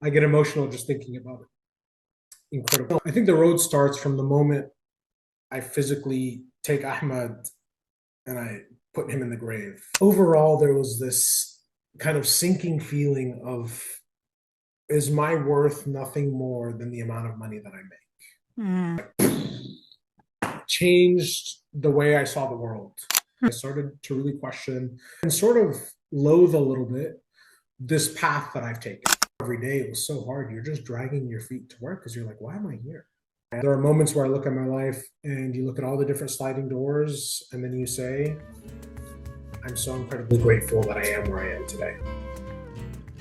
I get emotional just thinking about it. Incredible. I think the road starts from the moment I physically take Ahmed and I put him in the grave. Overall, there was this kind of sinking feeling of, is my worth nothing more than the amount of money that I make? Changed the way I saw the world. I started to really question and sort of loathe a little bit this path that I've taken. Every day it was so hard. You're just dragging your feet to work because you're like, why am I here? And there are moments where I look at my life and you look at all the different sliding doors and then you say, I'm so incredibly grateful that I am where I am today.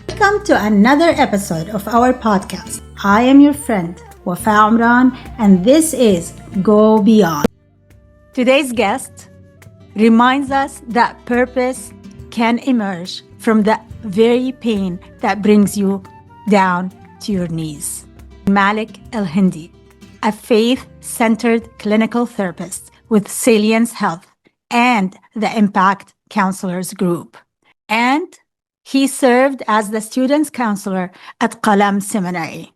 Welcome to another episode of our podcast. I am your friend, Wafa Umran, and this is Go Beyond. Today's guest reminds us that purpose can emerge from the very pain that brings you down to your knees. Malik El-Hindi, a faith-centered clinical therapist with Salience Health and the Impact Counselors Group. And he served as the students counselor at Qalam Seminary.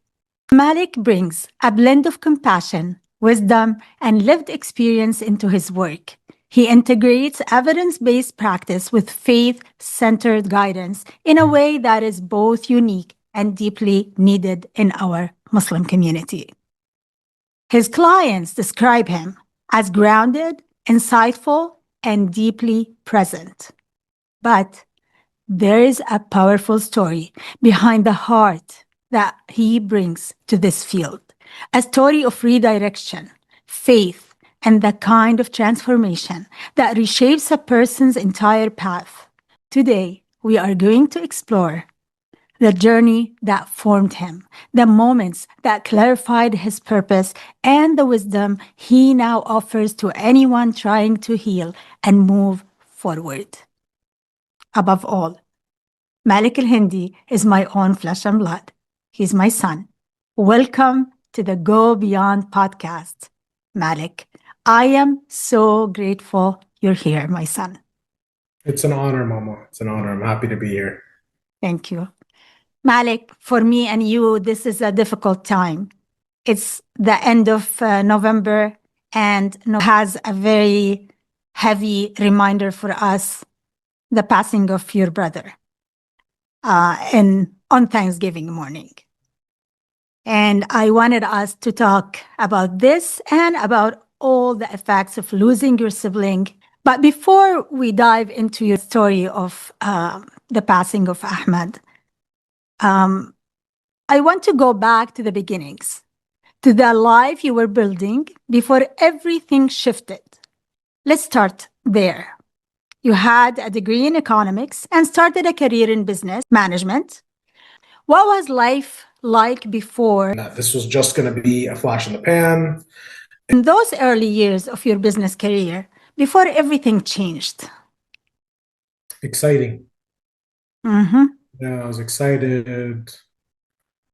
Malik brings a blend of compassion, wisdom, and lived experience into his work. He integrates evidence-based practice with faith-centered guidance in a way that is both unique and deeply needed in our Muslim community. His clients describe him as grounded, insightful, and deeply present. But there is a powerful story behind the heart that he brings to this field, a story of redirection, faith, and the kind of transformation that reshapes a person's entire path. Today, we are going to explore the journey that formed him, the moments that clarified his purpose, and the wisdom he now offers to anyone trying to heal and move forward. Above all, Malik El-Hindi is my own flesh and blood. He's my son. Welcome to the Go Beyond podcast, Malik. I am so grateful you're here, my son. It's an honor, Mama. It's an honor. I'm happy to be here. Thank you. Malik, for me and you, this is a difficult time. It's the end of November and has a very heavy reminder for us, the passing of your brother on Thanksgiving morning. And I wanted us to talk about this and about all the effects of losing your sibling. But before we dive into your story of the passing of Ahmed, I want to go back to the beginnings, to the life you were building before everything shifted. Let's start there. You had a degree in economics and started a career in business management. What was life like before? This was just going to be a flash in the pan. In those early years of your business career, before everything changed? Exciting. Mm-hmm. Yeah, I was excited.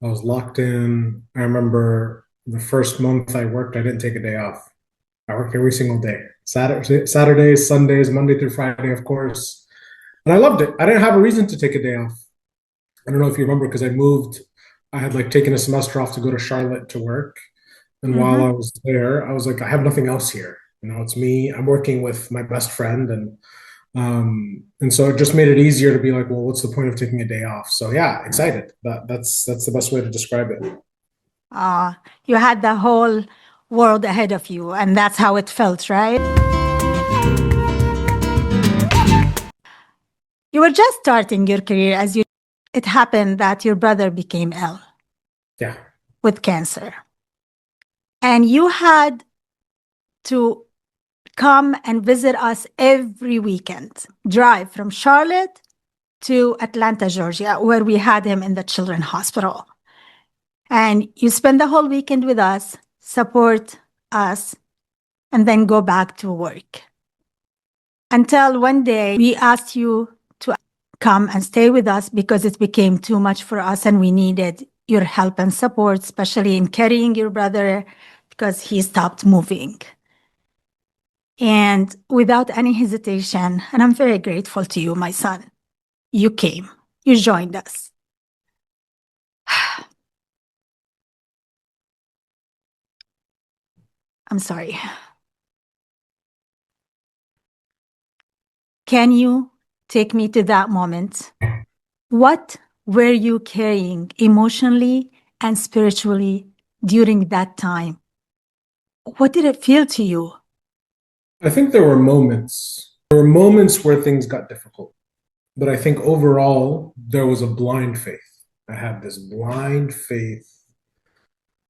I was locked in. I remember the first month I worked, I didn't take a day off. I worked every single day. Saturdays, Sundays, Monday through Friday, of course. And I loved it. I didn't have a reason to take a day off. I don't know if you remember, because I moved. I had taken a semester off to go to Charlotte to work. And while I was there, I was like, I have nothing else here. It's me. I'm working with my best friend. And so it just made it easier to be like, well, what's the point of taking a day off? So yeah, excited. That's the best way to describe it. You had the whole world ahead of you, and that's how it felt, right? You were just starting your career as it happened that your brother became ill. Yeah. With cancer. And you had to come and visit us every weekend, drive from Charlotte to Atlanta, Georgia, where we had him in the children's hospital. And you spend the whole weekend with us, support us, and then go back to work. Until one day we asked you to come and stay with us because it became too much for us and we needed your help and support, especially in carrying your brother because he stopped moving. And without any hesitation, and I'm very grateful to you, my son, you came, you joined us. I'm sorry. Can you take me to that moment? What were you carrying emotionally and spiritually during that time? What did it feel to you? I think there were moments. There were moments where things got difficult. But I think overall, there was a blind faith. I had this blind faith,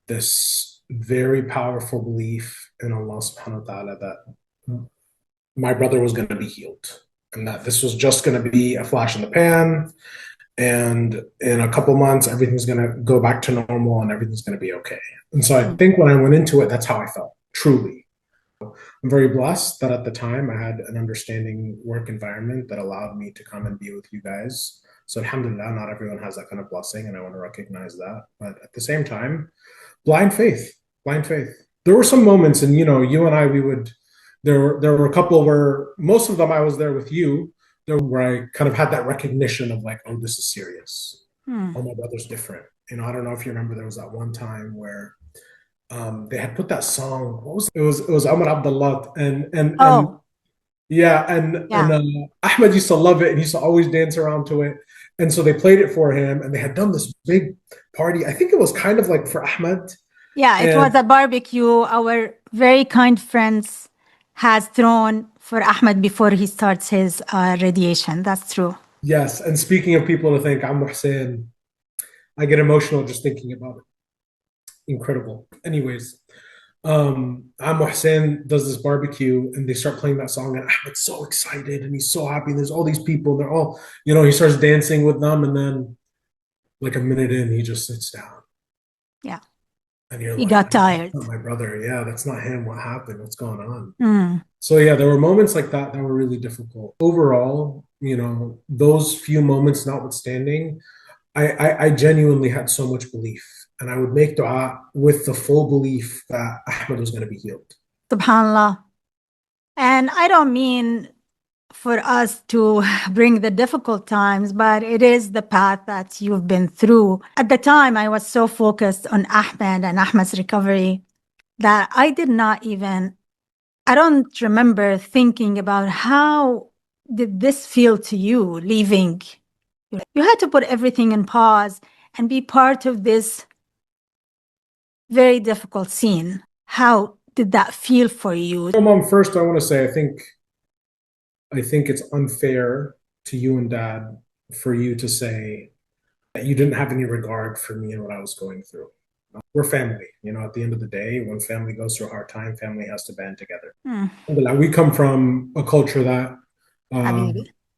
this very powerful belief in Allah subhanahu wa ta'ala that my brother was going to be healed and that this was just going to be a flash in the pan. And in a couple months, everything's going to go back to normal and everything's going to be okay. And so I think when I went into it, that's how I felt, truly. I'm very blessed that at the time I had an understanding work environment that allowed me to come and be with you guys. So alhamdulillah, not everyone has that kind of blessing, and I want to recognize that. But at the same time, blind faith, blind faith. There were some moments, and you and I, there were a couple where most of them I was there with you, where I kind of had that recognition of like, oh, this is serious. Oh, my brother's different. I don't know if you remember, there was that one time where they had put that song. What was it? It was Amr Abdullah and yeah, and Ahmed used to love it and he used to always dance around to it. And so they played it for him and they had done this big party. I think it was kind of like for Ahmed. Yeah, it was a barbecue our very kind friends has thrown for Ahmed before he starts his radiation. That's true. Yes, and speaking of people to thank, Amr Hussein, I get emotional just thinking about it. Incredible. Anyways, Ahmed Hussein does this barbecue and they start playing that song and Ahmed's so excited and he's so happy. There's all these people. They're all, he starts dancing with them and then like a minute in, he just sits down. Yeah. And you're he got tired. That's not my brother. Yeah, that's not him. What happened? What's going on? So yeah, there were moments like that that were really difficult. Overall, those few moments notwithstanding, I genuinely had so much belief. And I would make dua with the full belief that Ahmed was going to be healed. SubhanAllah. And I don't mean for us to bring the difficult times, but it is the path that you've been through. At the time, I was so focused on Ahmed and Ahmed's recovery that I don't remember thinking about how did this feel to you leaving. You had to put everything in pause and be part of this very difficult scene. How did that feel for you? Mom, first I want to say I think it's unfair to you and Dad for you to say that you didn't have any regard for me and what I was going through. We're family. At the end of the day, when family goes through a hard time, family has to band together. We come from a culture that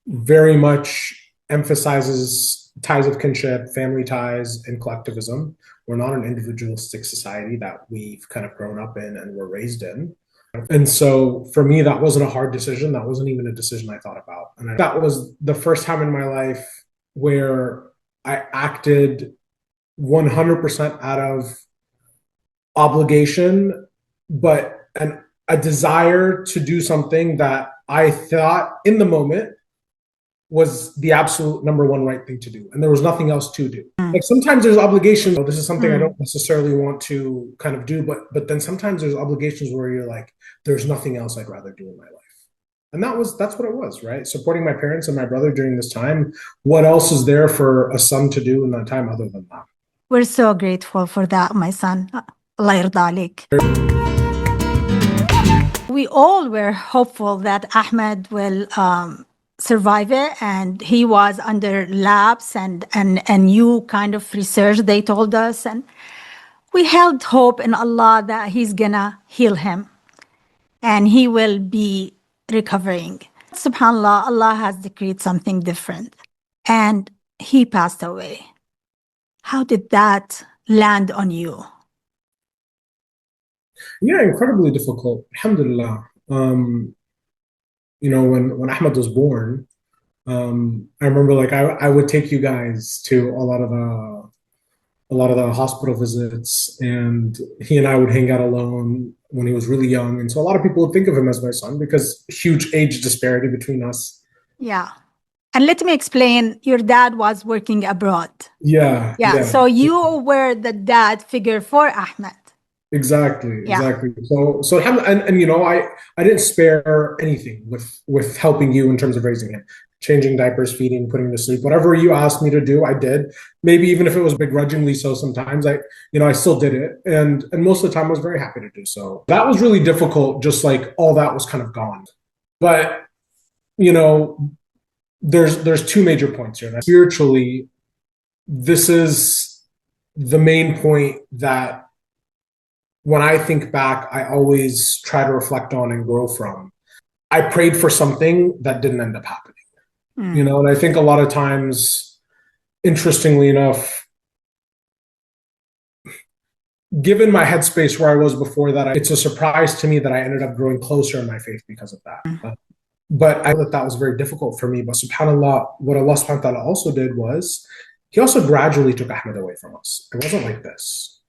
very much emphasizes ties of kinship, family ties, and collectivism. We're not an individualistic society that we've kind of grown up in and were raised in. And so for me, that wasn't a hard decision. That wasn't even a decision I thought about. And that was the first time in my life where I acted 100% out of obligation, but a desire to do something that I thought in the moment was the absolute number one right thing to do. And there was nothing else to do. Like sometimes there's obligations. This is something I don't necessarily want to kind of do, but then sometimes there's obligations where you're like, there's nothing else I'd rather do in my life. And that's what it was, right? Supporting my parents and my brother during this time. What else is there for a son to do in that time other than that? We're so grateful for that, my son. Allah yarda alik. We all were hopeful that Ahmed will survive it, and he was under labs and new kind of research, they told us, and we held hope in Allah that he's gonna heal him and he will be recovering. SubhanAllah, Allah has decreed something different and he passed away. How did that land on you? Yeah, incredibly difficult. Alhamdulillah. When Ahmed was born, I remember like I would take you guys to a lot of the hospital visits, and he and I would hang out alone when he was really young. And so a lot of people would think of him as my son because huge age disparity between us. Yeah. And let me explain, your dad was working abroad. Yeah. So you were the dad figure for Ahmed. Exactly, Yeah. exactly. So and you know, I didn't spare anything with helping you in terms of raising him, changing diapers, feeding, putting him to sleep, whatever you asked me to do, I did. Maybe even if it was begrudgingly so sometimes, I still did it. And most of the time I was very happy to do so. That was really difficult, just like all that was kind of gone. But, you know, there's two major points here. That spiritually, this is the main point that when I think back, I always try to reflect on and grow from. I prayed for something that didn't end up happening, Mm. and I think a lot of times, interestingly enough, given my headspace where I was before that, it's a surprise to me that I ended up growing closer in my faith because of that. But I know that that was very difficult for me. But subhanAllah, what Allah subhanahu wa ta'ala also did was, He also gradually took Ahmed away from us. It wasn't like this.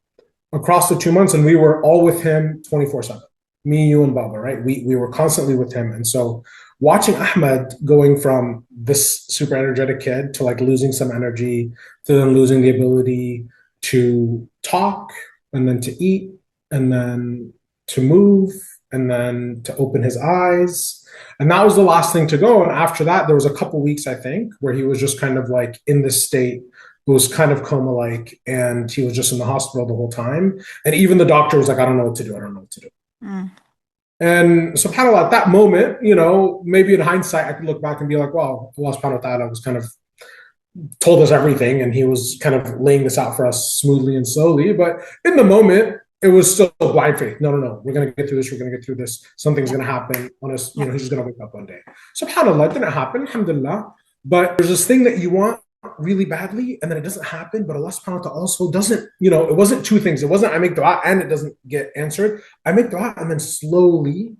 Across the 2 months, and we were all with him 24/7. Me, you, and Baba, right? We were constantly with him. And so watching Ahmed going from this super energetic kid to like losing some energy, to then losing the ability to talk, and then to eat, and then to move, and then to open his eyes. And that was the last thing to go. And after that, there was a couple weeks, I think, where he was just kind of like in this state. It was kind of coma-like, and he was just in the hospital the whole time. And even the doctor was like, I don't know what to do. I don't know what to do. Mm. And subhanAllah, at that moment, maybe in hindsight, I could look back and be like, well, Allah subhanahu wa ta'ala was kind of told us everything, and he was kind of laying this out for us smoothly and slowly. But in the moment, it was still blind faith. No, no, no. We're going to get through this. We're going to get through this. Something's going to happen on us. Yeah. He's just going to wake up one day. SubhanAllah, it didn't happen. Alhamdulillah. But there's this thing that you want really badly, and then it doesn't happen. But Allah subhanahu wa ta'ala also doesn't, it wasn't two things. It wasn't I make dua and it doesn't get answered. I make dua and then slowly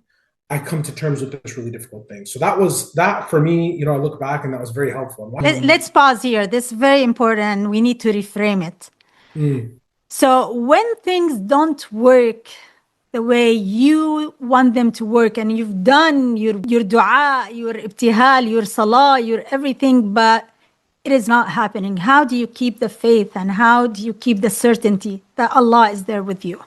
I come to terms with this really difficult thing. So that for me, I look back and that was very helpful. Let's pause here. This is very important. We need to reframe it. Mm. So when things don't work the way you want them to work, and you've done your dua, your ibtihal, your salah, your everything, but it is not happening, how do you keep the faith, and how do you keep the certainty that Allah is there with you?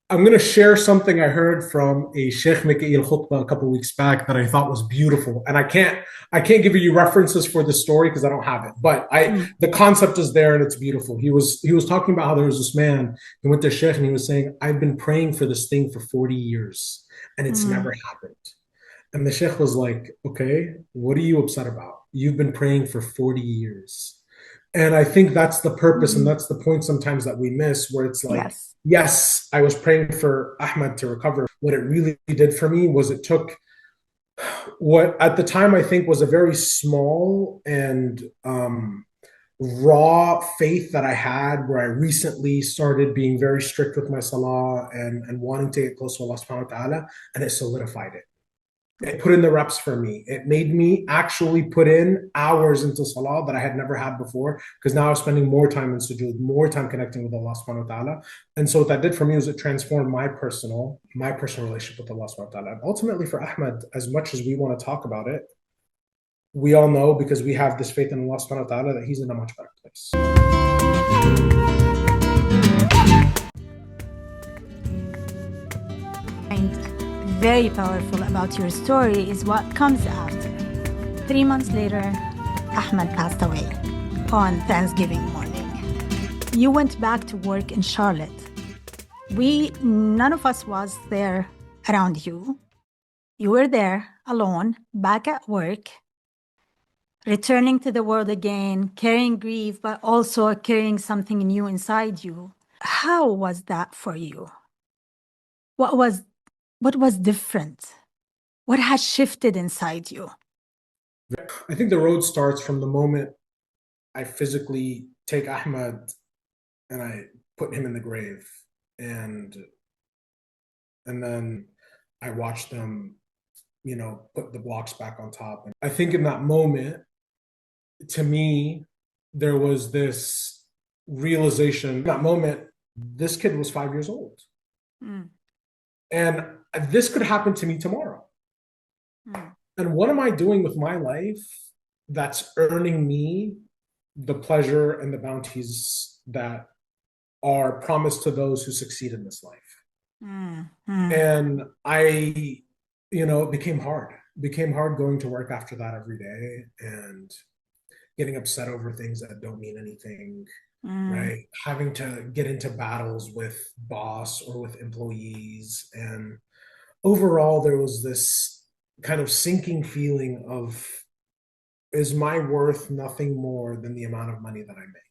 I'm going to share something I heard from a Sheikh Mikhail khutbah a couple of weeks back that I thought was beautiful. And I can't give you references for the story because I don't have it. But the concept is there and it's beautiful. He was talking about how there was this man, he went to Sheikh and he was saying, I've been praying for this thing for 40 years and it's never happened. And the Sheikh was like, okay, what are you upset about? You've been praying for 40 years. And I think that's the purpose and that's the point sometimes that we miss, where it's like, yes, I was praying for Ahmed to recover. What it really did for me was it took what at the time I think was a very small and raw faith that I had, where I recently started being very strict with my salah and wanting to get close to Allah subhanahu wa ta'ala, and it solidified it. It put in the reps for me. It made me actually put in hours into salah that I had never had before, because now I was spending more time in sujood, more time connecting with Allah subhanahu wa ta'ala. And so what that did for me was it transformed my personal relationship with Allah subhanahu wa ta'ala. And ultimately for Ahmed, as much as we want to talk about it, we all know, because we have this faith in Allah subhanahu wa ta'ala, that he's in a much better place. Very powerful about your story is what comes after. 3 months later, Ahmed passed away on Thanksgiving morning. You went back to work in Charlotte. None of us was there around you. You were there alone, back at work, returning to the world again, carrying grief, but also carrying something new inside you. How was that for you? What was different? What has shifted inside you? I think the road starts from the moment I physically take Ahmed and I put him in the grave, and then I watch them, put the blocks back on top. And I think in that moment, to me, there was this realization. In that moment, this kid was 5 years old. And this could happen to me tomorrow. And what am I doing with my life that's earning me the pleasure and the bounties that are promised to those who succeed in this life. Mm-hmm. And it became hard going to work after that every day and getting upset over things that don't mean anything, right? Having to get into battles with boss or with employees. And overall, there was this kind of sinking feeling of, is my worth nothing more than the amount of money that I make?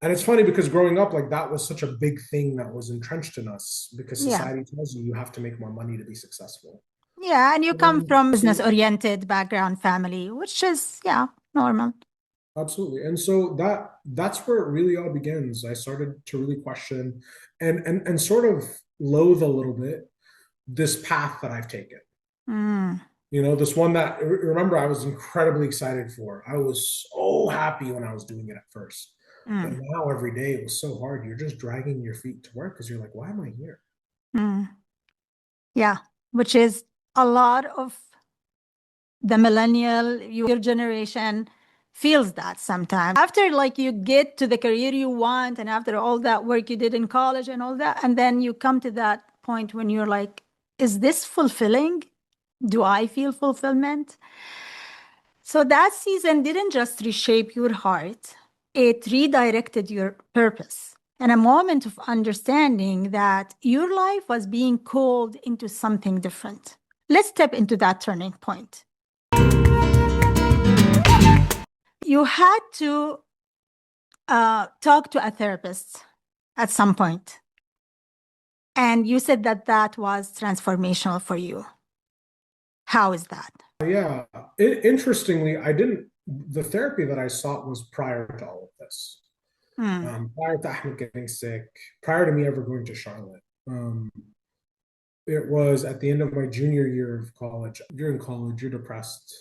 And it's funny because growing up, like that was such a big thing that was entrenched in us because Yeah. society tells you have to make more money to be successful. Yeah. And you come And from so, business-oriented background family, which is, yeah, normal. absolutely. And so that's where it really all begins. I started to really question and sort of loathe a little bit this path that I've taken. This one that, remember, I was incredibly excited for. I was so happy when I was doing it at first. But now every day it was so hard. You're just dragging your feet to work because you're like, why am I here? Yeah, which is a lot of the millennial, your generation feels that sometimes. After like you get to the career you want and after all that work you did in college and all that, and then you come to that point when you're like, is this fulfilling? Do I feel fulfillment? So that season didn't just reshape your heart, it redirected your purpose and a moment of understanding that your life was being called into something different. Let's step into that turning point. You had to talk to a therapist at some point, and you said that that was transformational for you. How is that? Yeah. Interestingly, the therapy that I sought was prior to all of this. Prior to Ahmed getting sick, prior to me ever going to Charlotte. It was at the end of my junior year of college. You're in college, you're depressed,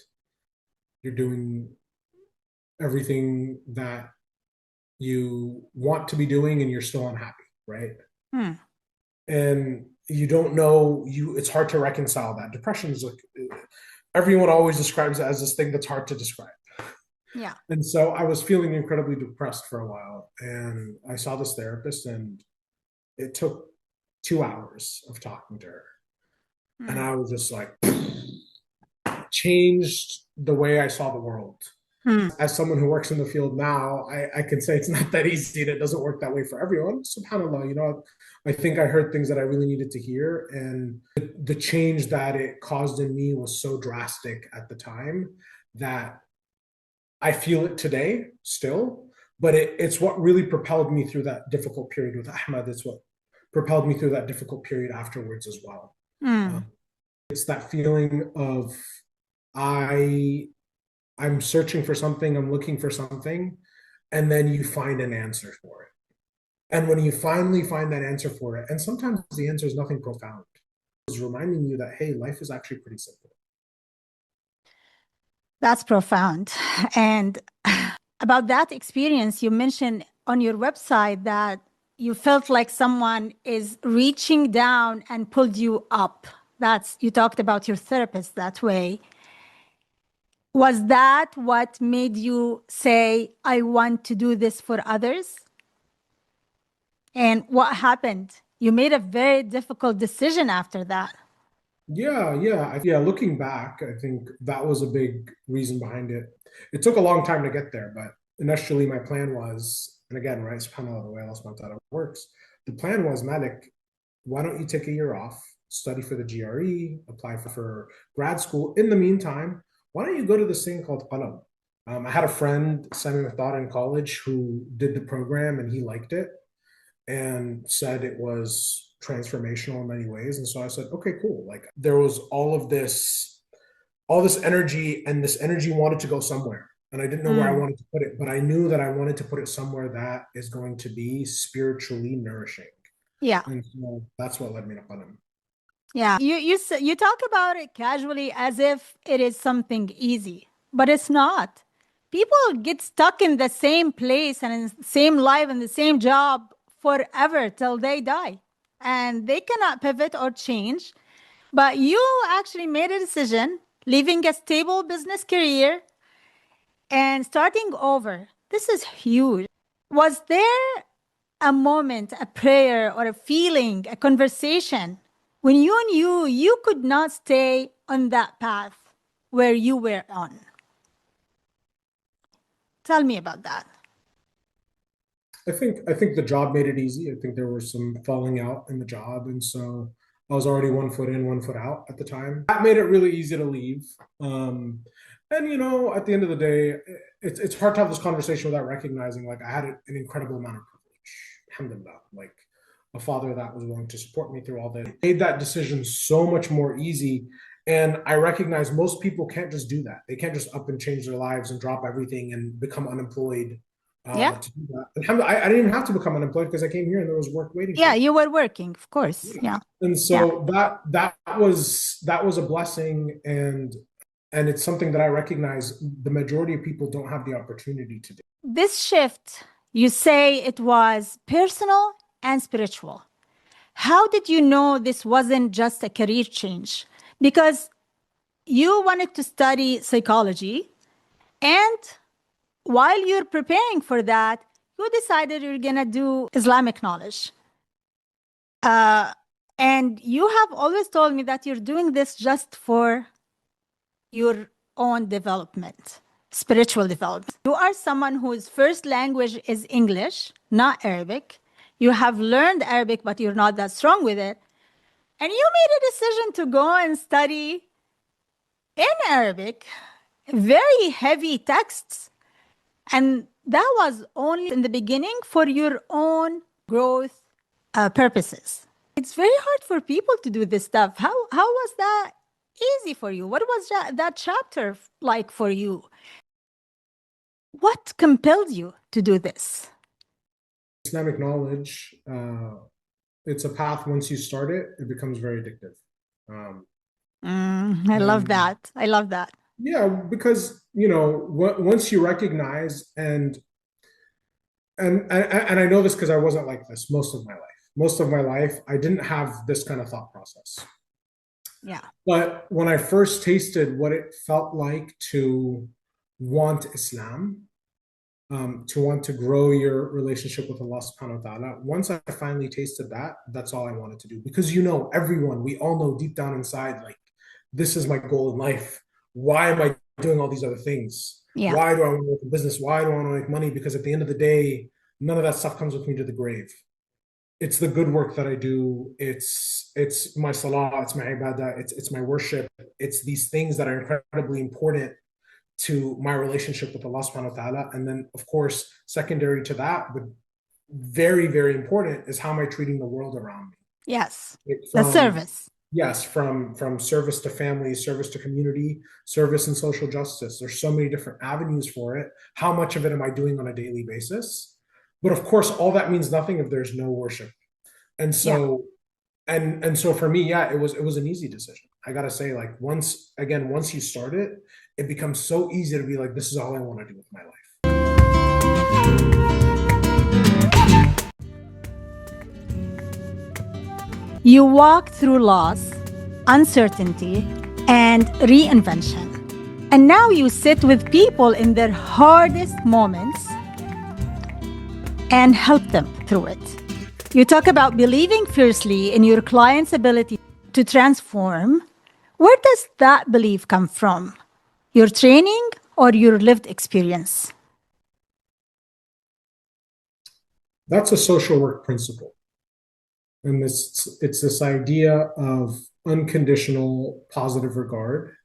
you're doing everything that you want to be doing, and you're still unhappy, right? And you don't know, it's hard to reconcile that. Depression is like, everyone always describes it as this thing that's hard to describe. Yeah. And so I was feeling incredibly depressed for a while. And I saw this therapist, and it took 2 hours of talking to her. And I was just like, changed the way I saw the world. As someone who works in the field now, I can say it's not that easy, and it doesn't work that way for everyone. SubhanAllah, I think I heard things that I really needed to hear. And the change that it caused in me was so drastic at the time that I feel it today still, but it's what really propelled me through that difficult period with Ahmed. It's what propelled me through that difficult period afterwards as well. It's that feeling of I'm searching for something, I'm looking for something, and then you find an answer for it. And when you finally find that answer for it, and sometimes the answer is nothing profound, it's reminding you that, hey, life is actually pretty simple. That's profound. And about that experience, you mentioned on your website that you felt like someone is reaching down and pulled you up. You talked about your therapist that way. Was that what made you say, I want to do this for others? And what happened? You made a very difficult decision after that. Yeah. Looking back, I think that was a big reason behind it. It took a long time to get there, but initially my plan was, and again, right, subhanAllah, the way Allah subhanahu wa ta'ala works, the plan was, Malik, why don't you take a year off, study for the GRE, apply for grad school. In the meantime, why don't you go to this thing called Qalam? I had a friend, Sami Mehtar, in college who did the program, and he liked it and said it was transformational in many ways. And so I said, okay, cool. Like there was all this energy, and this energy wanted to go somewhere. And I didn't know where I wanted to put it, but I knew that I wanted to put it somewhere that is going to be spiritually nourishing. Yeah. And so that's what led me to Qalam. Yeah. You talk about it casually as if it is something easy, but it's not. People get stuck in the same place and in the same life and the same job forever till they die. And they cannot pivot or change. But you actually made a decision, leaving a stable business career and starting over. This is huge. Was there a moment, a prayer, or a feeling, a conversation, when you knew you could not stay on that path where you were on? Tell me about that. I think the job made it easy. I think there was some falling out in the job, and so I was already 1 foot in, 1 foot out at the time. That made it really easy to leave. And at the end of the day, it's hard to have this conversation without recognizing like I had an incredible amount of privilege. Alhamdulillah, like a father that was willing to support me through all that made that decision so much more easy. And I recognize most people can't just do that. They can't just up and change their lives and drop everything and become unemployed Yeah. to do that. I didn't even have to become unemployed because I came here and there was work waiting for Yeah, me. you were working, of course. Yeah. And Yeah. so that was a blessing, and it's something that I recognize the majority of people don't have the opportunity to do. This shift, you say it was personal and spiritual. How did you know this wasn't just a career change? Because you wanted to study psychology, and while you're preparing for that, you decided you're going to do Islamic knowledge. And you have always told me that you're doing this just for your own development, spiritual development. You are someone whose first language is English, not Arabic. You have learned Arabic, but you're not that strong with it. And you made a decision to go and study in Arabic, very heavy texts. And that was only in the beginning for your own growth purposes. It's very hard for people to do this stuff. How was that easy for you? What was that chapter like for you? What compelled you to do this? Islamic knowledge, it's a path. Once you start it, it becomes very addictive. I love that. I love that. Yeah, because once you recognize and I know this because I wasn't like this most of my life. Most of my life, I didn't have this kind of thought process. Yeah. But when I first tasted what it felt like to want Islam, to want to grow your relationship with Allah subhanahu wa ta'ala, once I finally tasted that, that's all I wanted to do. Because we all know deep down inside, like, this is my goal in life. Why am I doing all these other things? Yeah. Why do I want to work in business? Why do I want to make money? Because at the end of the day, none of that stuff comes with me to the grave. It's the good work that I do. It's my salah, it's my ibadah, it's my worship. It's these things that are incredibly important to my relationship with Allah subhanahu wa ta'ala. And then, of course, secondary to that, but very, very important, is how am I treating the world around me? Yes. The service. Yes, from service to family, service to community, service and social justice. There's so many different avenues for it. How much of it am I doing on a daily basis? But of course, all that means nothing if there's no worship. And so, and so for me, yeah, it was an easy decision. I gotta say, like, once you start it, it becomes so easy to be like, this is all I want to do with my life. You walk through loss, uncertainty, and reinvention. And now you sit with people in their hardest moments and help them through it. You talk about believing fiercely in your client's ability to transform. Where does that belief come from? Your training or your lived experience? That's a social work principle. And it's this idea of unconditional positive regard,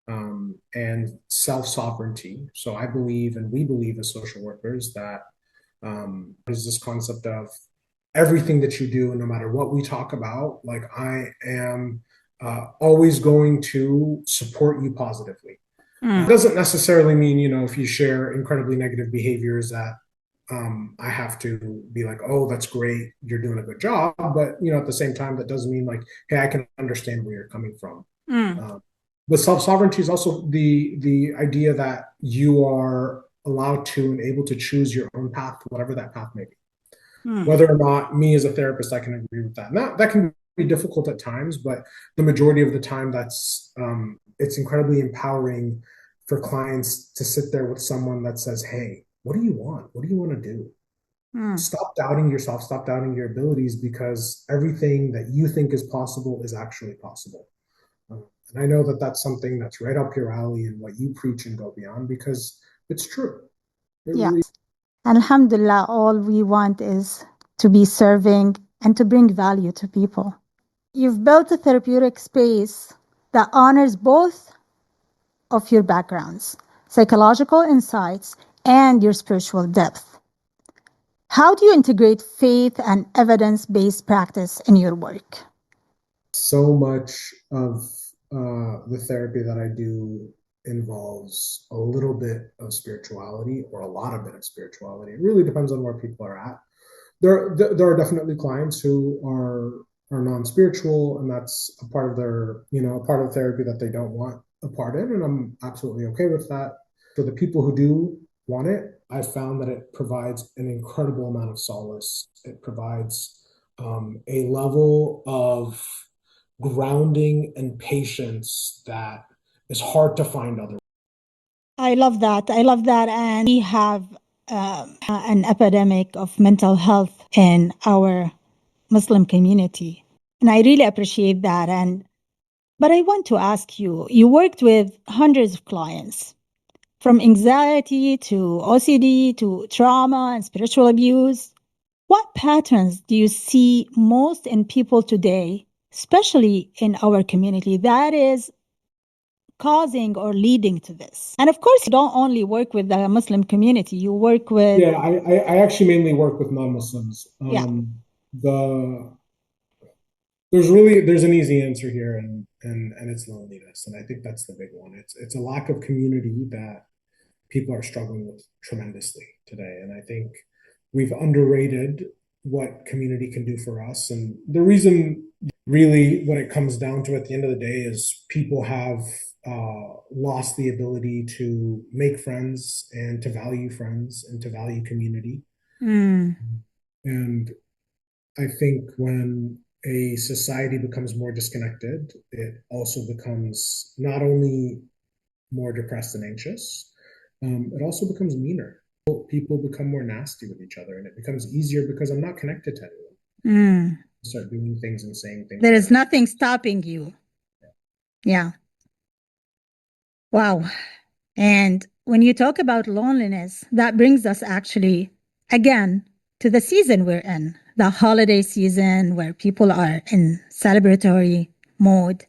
and self-sovereignty. So I believe, and we believe as social workers, that is this concept of everything that you do, no matter what we talk about, like, I am always going to support you positively. It doesn't necessarily mean, if you share incredibly negative behaviors, that I have to be like, oh, that's great, you're doing a good job. But, at the same time, that doesn't mean like, hey, I can understand where you're coming from. But self-sovereignty is also the idea that you are allowed to and able to choose your own path, whatever that path may be. Whether or not me as a therapist, I can agree with that. Now, that can be difficult at times, but the majority of the time, it's incredibly empowering for clients to sit there with someone that says, hey, what do you want? What do you want to do? Mm. Stop doubting yourself, stop doubting your abilities, because everything that you think is possible is actually possible. And I know that that's something that's right up your alley and what you preach and go beyond, because it's true. It Yeah. really. Alhamdulillah, all we want is to be serving and to bring value to people. You've built a therapeutic space that honors both of your backgrounds, psychological insights and your spiritual depth. How do you integrate faith and evidence based practice in your work? So much of the therapy that I do involves a little bit of spirituality or a lot of bit of spirituality. It really depends on where people are at. There are definitely clients who are non-spiritual, and that's a part of their, a part of therapy that they don't want a part in, and I'm absolutely okay with that. For the people who do want it, I found that it provides an incredible amount of solace. It provides a level of grounding and patience that is hard to find otherwise. I love that. I love that. And we have an epidemic of mental health in our Muslim community. And I really appreciate that. But I want to ask you, you worked with hundreds of clients, from anxiety to OCD to trauma and spiritual abuse. What patterns do you see most in people today, especially in our community, that is causing or leading to this? And of course, you don't only work with the Muslim community, you work with. Yeah, I actually mainly work with non-Muslims. Yeah. The there's an easy answer here, and it's loneliness, and I think that's the big one. It's a lack of community that people are struggling with tremendously today, and I think we've underrated what community can do for us. And the reason, really, what it comes down to at the end of the day is people have lost the ability to make friends and to value community. Mm. And I think when a society becomes more disconnected, it also becomes not only more depressed and anxious, it also becomes meaner. People become more nasty with each other, and it becomes easier because I'm not connected to anyone. Mm. Start doing things and saying things. There is nothing stopping you. Yeah. Wow. And when you talk about loneliness, that brings us actually again to the season we're in, the holiday season where people are in celebratory mode,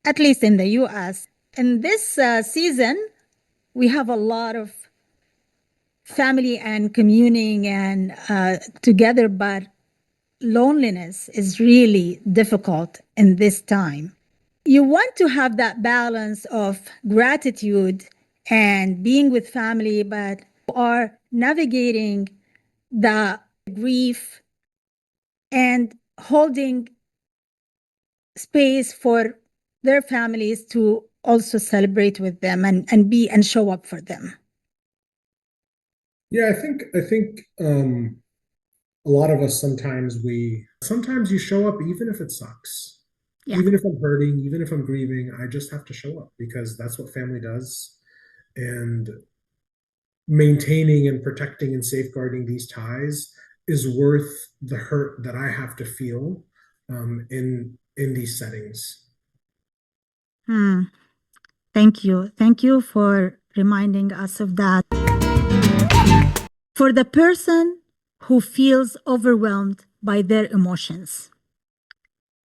at least in the US. In this season, we have a lot of family and communing and together, but loneliness is really difficult in this time. You want to have that balance of gratitude and being with family, but you are navigating the grief and holding space for their families to also celebrate with them and be and show up for them. Yeah, I think a lot of us sometimes you show up even if it sucks. Yeah. Even if I'm hurting, even if I'm grieving, I just have to show up because that's what family does. And maintaining and protecting and safeguarding these ties is worth the hurt that I have to feel in these settings. Hmm. Thank you. Thank you for reminding us of that. For the person who feels overwhelmed by their emotions,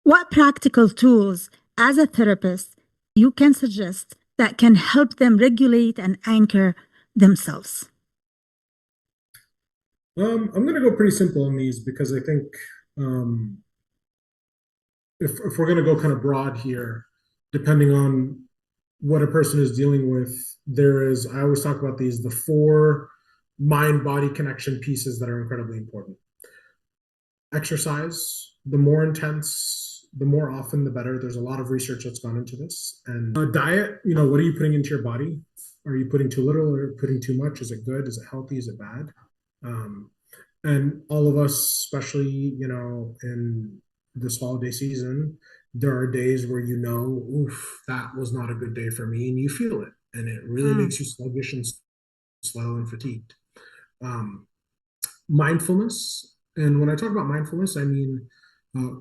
what practical tools as a therapist you can suggest that can help them regulate and anchor themselves? I'm going to go pretty simple on these because I think um, if we're going to go kind of broad here, depending on what a person is dealing with, I always talk about the four mind body connection pieces that are incredibly important. Exercise, the more intense, the more often, the better. There's a lot of research that's gone into this. And diet, what are you putting into your body? Are you putting too little or putting too much? Is it good? Is it healthy? Is it bad? And all of us, especially, in this holiday season, there are days where oof, that was not a good day for me, and you feel it, and it really makes you sluggish and slow and fatigued. mindfulness. And when I talk about mindfulness, I mean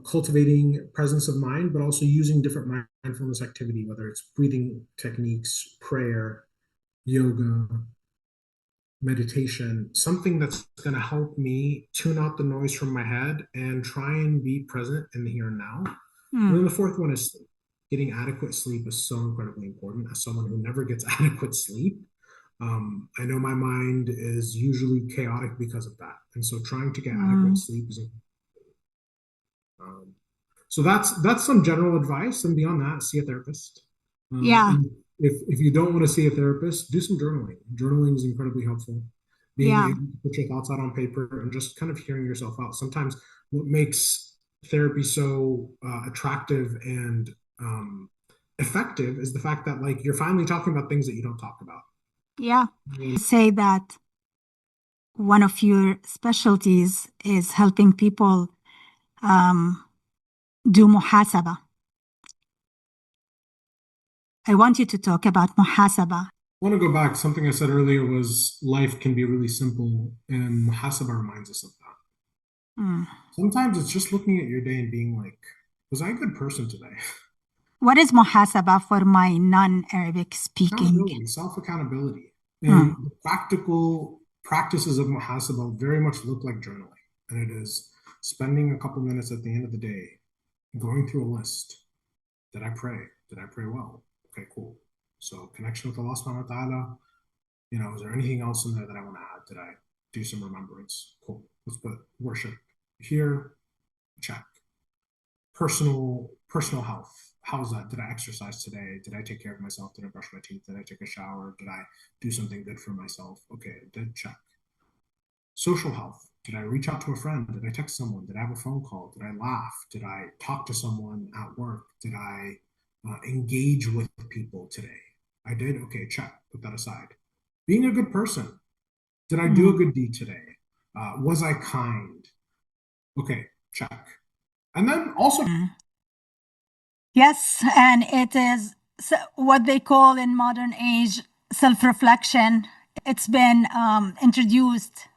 cultivating presence of mind, but also using different mindfulness activity, whether it's breathing techniques, prayer, yoga, meditation, something that's going to help me tune out the noise from my head and try and be present in the here and now. And then the fourth one is sleep. Getting adequate sleep is so incredibly important. As someone who never gets adequate sleep, I know my mind is usually chaotic because of that. And so trying to get adequate sleep is um, so that's some general advice. And beyond that, see a therapist. Yeah, And if you don't want to see a therapist, do some journaling. Journaling is incredibly helpful. Being yeah, able to put your thoughts out on paper and just kind of hearing yourself out. Sometimes what makes therapy so attractive and effective is the fact that like you're finally talking about things that you don't talk about. yeah. Say that one of your specialties is helping people um, do muhasaba. I want you to talk about muhasaba. I want to go back. Something I said earlier was life can be really simple, and muhasabah reminds us of that. Mm. Sometimes it's just looking at your day and being like, was I a good person today? What is muhasaba for my non-Arabic speaking? Accountability, self-accountability. Mm. And the practical practices of muhasabah very much look like journaling. And it is spending a couple minutes at the end of the day going through a list. Did I pray? Did I pray well? Okay, cool. So connection with Allah subhanahu wa ta'ala. Is there anything else in there that I want to add? Did I do some remembrance? Cool. Let's put worship here. Check. Personal health. How's that? Did I exercise today? Did I take care of myself? Did I brush my teeth? Did I take a shower? Did I do something good for myself? Okay, did check. Social health. Did I reach out to a friend? Did I text someone? Did I have a phone call? Did I laugh? Did I talk to someone at work? Did I engage with people today? I did. Okay, check. Put that aside. Being a good person. Did I do a good deed today? Was I kind? Okay, check. And then also, Yes, and it is what they call in modern age self-reflection. It's been introduced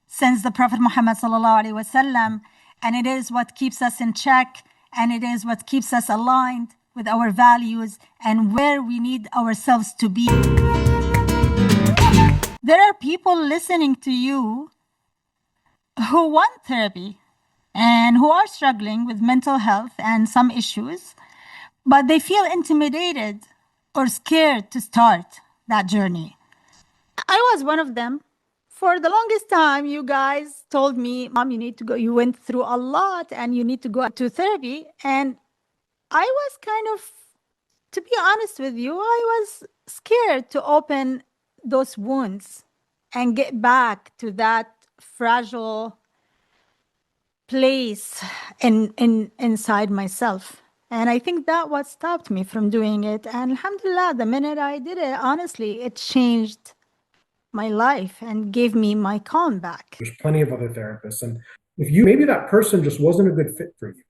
since the Prophet Muhammad sallallahu alaihi wasallam, and it is what keeps us in check, and it is what keeps us aligned with our values and where we need ourselves to be. There are people listening to you who want therapy and who are struggling with mental health and some issues, but they feel intimidated or scared to start that journey. I was one of them. For the longest time, you guys told me, Mom, you need to go. You went through a lot and you need to go to therapy. And I was kind of, to be honest with you, I was scared to open those wounds and get back to that fragile place inside myself. And I think that what stopped me from doing it. And alhamdulillah, the minute I did it, honestly, it changed my life and gave me my calm back. there's plenty of other therapists. And if you, maybe that person just wasn't a good fit for you.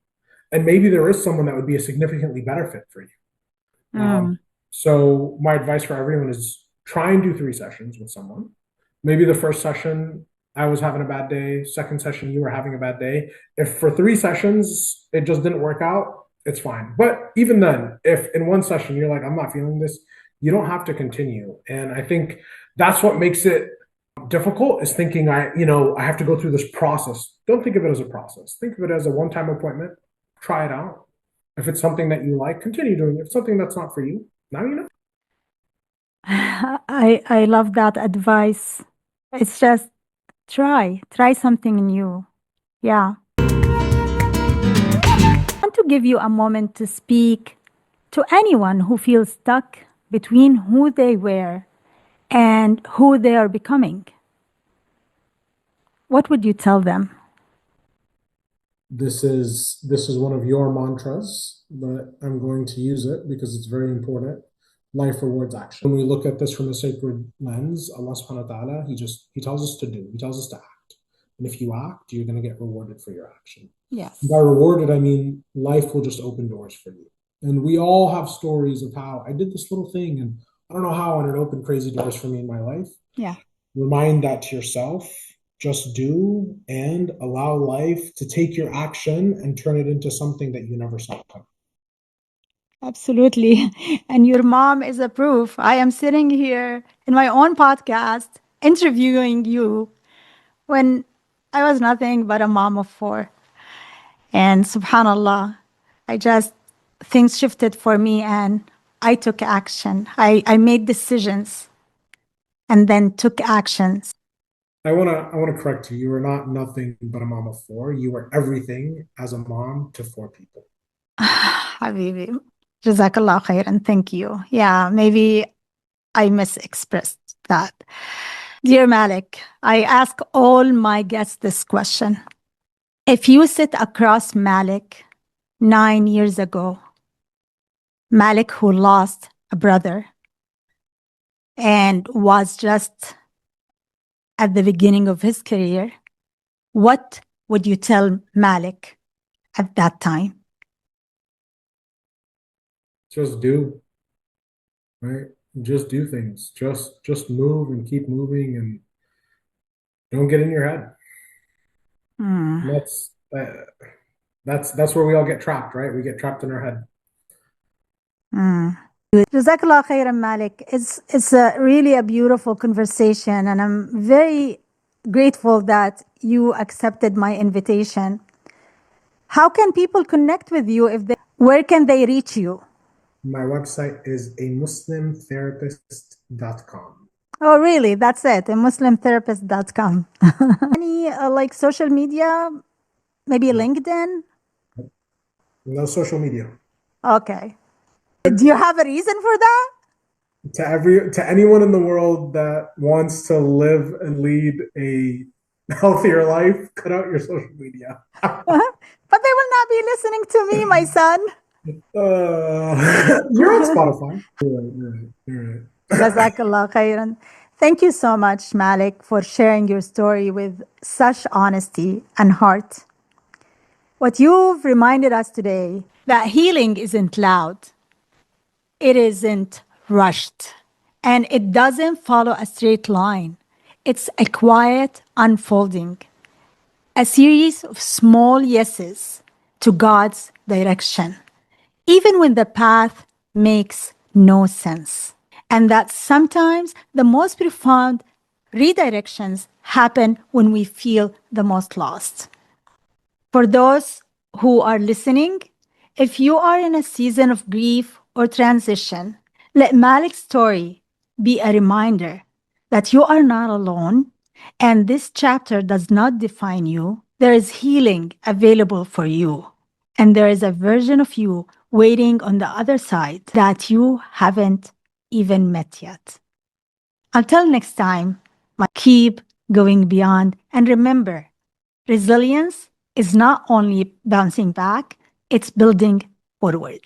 And maybe there is someone that would be a significantly better fit for you. So my advice for everyone is try and do 3 sessions with someone. Maybe the first session, I was having a bad day. Second session, you were having a bad day. If for 3 sessions, it just didn't work out, it's fine. But even then, if in one session you're like, I'm not feeling this, you don't have to continue. And I think that's what makes it difficult is thinking I have to go through this process. Don't think of it as a process. Think of it as a one-time appointment. Try it out. If it's something that you like, continue doing it. If it's something that's not for you, now you know. I love that advice. It's just try something new. Yeah. I want to give you a moment to speak to anyone who feels stuck between who they were and who they are becoming. What would you tell them? This is one of your mantras, but I'm going to use it because it's very important. Life rewards action. When we look at this from a sacred lens, Allah subhanahu wa ta'ala, he tells us to do, he tells us to act. And if you act, you're going to get rewarded for your action. Yes. By rewarded, I mean life will just open doors for you. And we all have stories of how I did this little thing and I don't know how, and it opened crazy doors for me in my life. Yeah. Remind that to yourself Just do and allow life to take your action and turn it into something that you never saw coming. Absolutely. And your mom is a proof. I am sitting here in my own podcast interviewing you when I was nothing but a mom of four. And subhanallah, things shifted for me and I took action. I made decisions and then took actions. I wanna correct you. You were not nothing but a mom of four. You were everything as a mom to four people. Habibi, Jazakallah khairan. Thank you. Yeah, maybe I misexpressed that. Dear Malik, I ask all my guests this question. If you sit across Malik 9 years ago, Malik who lost a brother and was just at the beginning of his career, what would you tell Malik at that time? Just do, right? Just do things. Just move and keep moving and don't get in your head. Hmm. And that's where we all get trapped, right? We get trapped in our head. Jazakallah khairan, Malik. It's really a beautiful conversation, and I'm very grateful that you accepted my invitation. How can people connect with you where can they reach you? My website is a muslimtherapist.com. Oh, really? That's it. A muslimtherapist.com. Any like social media? Maybe LinkedIn? No social media. Okay. Do you have a reason for that? To anyone in the world that wants to live and lead a healthier life, cut out your social media. But they will not be listening to me, my son. You're on Spotify. You're right. Jazakallah khairan. Thank you so much, Malik, for sharing your story with such honesty and heart. What you've reminded us today that healing isn't loud, it isn't rushed, and it doesn't follow a straight line. It's a quiet unfolding, a series of small yeses to God's direction, even when the path makes no sense. And that sometimes the most profound redirections happen when we feel the most lost. For those who are listening, if you are in a season of grief or transition, let Malik's story be a reminder that you are not alone and this chapter does not define you. There is healing available for you. And there is a version of you waiting on the other side that you haven't even met yet. Until next time, keep going beyond. And remember, resilience is not only bouncing back, it's building forward.